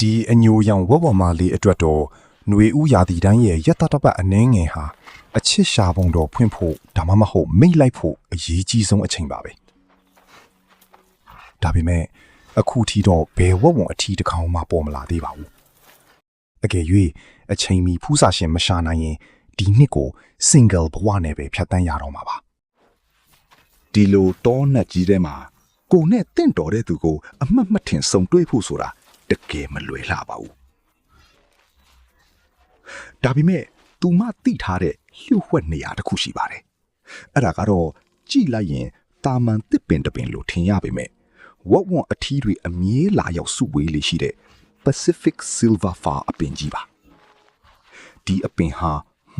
ဒီအညိုရောင်ဝက်ဝက်မလေးအတွက်တော့ຫນွေဥရာသီတိုင်းရဲ့ရက်တတပတ်အနှဲငယ်ဟာအချစ်ရှာပုံတော်ဖွင့်ဖို့ဒါမှမဟုတ်မိတ်လိုက်ဖို့အရေးကြီးဆုံးအချိန်ပါပဲဒါပေမဲ့အခုထီတော့ဘယ်ဝက်ဝံအထီးတစ်ကောင်မှပေါ်မလာသေးပါဘူးအကယ်၍အချိန်မီဖူးစာရှင်မရှာနိုင်ရင်ဒီနှစ်ကို single ဘဝနဲ့ပဲဖြတ်တန်းရတော့မှာပါဒီလိုတောနက်ကြီးထဲမှာကိုနဲ့တင့်တော်တဲ့သူကိုအမှတ်မထင်စုံတွေးဖို့ဆိုတာတကယ်မလွယ်လှပါဘူးဒါပေမဲ့သူမသိထားတဲ့လျှို့ဝှက်နေရာတစ်ခုရှိပါတယ်အဲ့ဒါကတော့ကြည့်လိုက်ရင်တာမန်တစ်ပင်တပင်လို့ထင်ရပေမဲ့ဝက်ဝံအထီးတွေအမြဲလာရောက်စုဝေးလေးရှိတဲ့ Pacific Silver Fir အပင်ကြီးပါဒီအပင်ဟာ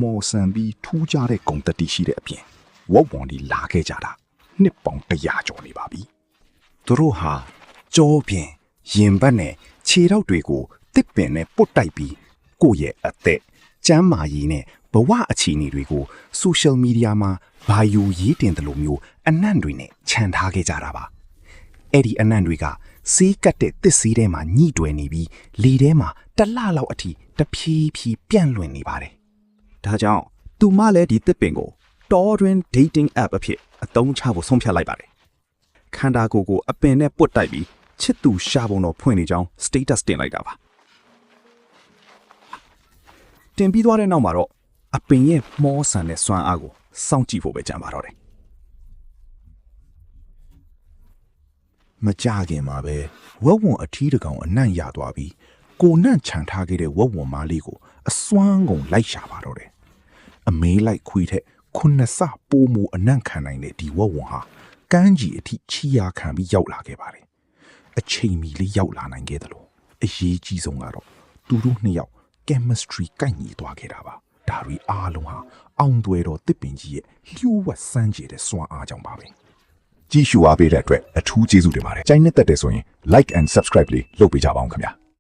မော်ဆန်ပြီးထူးခြားတဲ့ဂုဏ်သတ္တိရှိတဲ့အပြင်ဝက်ဝံဒီလာခဲ့ကြတာနှစ်ပေါင်း100ကျော်နေပါပြီသူတို့ဟာကြောပြင်ရင်ဘတ်နဲ့ခြေထောက်တွေကိုတစ်ပင်နဲ့ပုတ်တိုက်ပြီးကိုယ့်ရဲ့အသက်ကျမ်းမာရေးနဲ့ဘဝအခြေအနေတွေကို social media မှာဘာယူရေးတင်တယ်လို့မျိုးအနံ့တွေနဲ့ခြံထားခဲ့ကြတာပါအဲ့ဒီအနံ့တွေကစီးကတ်တဲ့တစ်စီးထဲမှာညှိတွယ်နေပြီးလေထဲမှာတလလောက်အထိတဖြည်းဖြည်းပြန့်လွင့်နေပါတယ်ဒါကြောင့်သူမလည်းဒီတစ်ပင်ကိုတောတွင် dating app အဖြစ်အသုံးချဖို့ဆုံးဖြတ်လိုက်ပါတယ်ခန္ဓာကိုယ်ကိုအပင်နဲ့ပုတ်တိုက်ပြီးချစ်သူရှာပုံတော်ဖွင့်နေကြောင်း status တင်လိုက်တာပါတင်ပြီးသွားတဲ့နောက်မှာတော့အပင်ရဲ့မောဆန်တဲ့စွမ်းအားကိုစောင့်ကြည့်ဖို့ပဲကြံပါတော့တယ်မကြခင်မှာပဲဝက်ဝံအထီးတကောင်အနံ့ရသွားပြီးကိုနန့်ခြံထားခဲ့တဲ့ဝက်ဝံမားလေးကိုအစွမ်းကုန်လိုက်ရှာပါတော့တယ်အမေးလိုက်ခွေးထက်9ဆပိုးမူအနံ့ခံနိုင်တဲ့ဒီဝက်ဝံဟာကန်းကြီးအထိချီယာခံပြီးရောက်လာခဲ့ပါတယ်အချိန်မီလေးရောက်လာနိုင်ခဲ့တယ်လို့အရေးကြီးဆုံးကတော့သူတို့နှစ်ယောက် chemistry ကိုက်ညီသွားခဲ့တာပါဒါတွေအားလုံးဟာအောင်သွဲတော်တစ်ပင်ကြီးရဲ့လျှို့ဝှက်စမ်းကြတဲ့စွမ်းအားကြောင့်ပါပဲကြည့်ရှုအားပေးတဲ့အတွက်အထူးကျေးဇူးတင်ပါတယ်ကြိုင်းနဲ့တက်တယ်ဆိုရင် like and subscribe လေးလုပ်ပေးကြပါအောင်ခင်ဗျာ